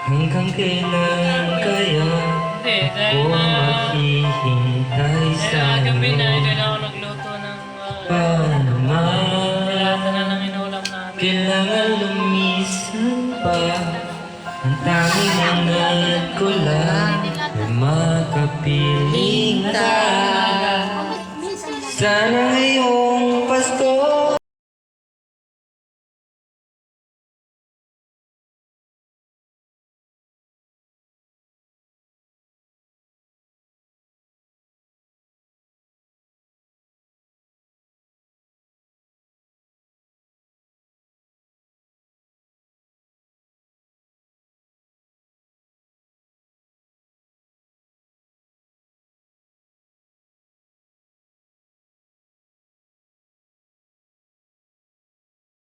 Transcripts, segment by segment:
Hanggang kailan kaya ako maghihintay sa gabi na, iyo? ito na ako nagluto ng Paano nilata na man ng inulam namin. kailangan lumisan pa? Ang tanging hangad ko lang ay makapiling ka. Sana ngayong Pasko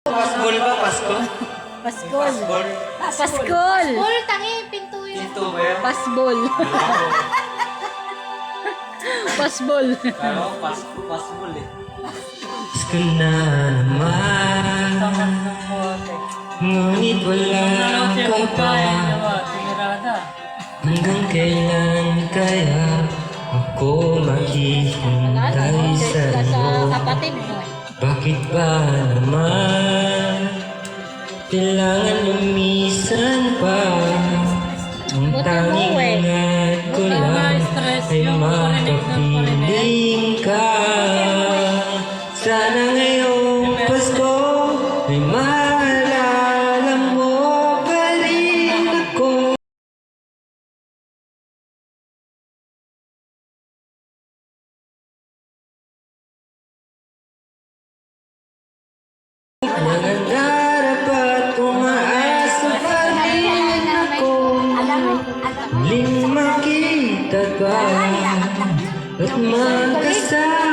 Paskol ba? Pasko? Paskol. Paskol? Paskol. Paul, tangi, pinto yun. Pinto ba yan? Pasbol. Pasbol. Kala ko paskol eh. Pasko na naman, ngunit wala ka pa. Hanggang kailan kaya ako maghihintay sa iyo? Kapatid mo. Bakit ba naman kailangan lumisan pa? Ang tanging hangad ko lang ay makapiling ka. Sana ngayong Pasko ay maalala mo pa rin ako. Nangangarap at umaasa pa rin ako. Muling makita ka at magkasama.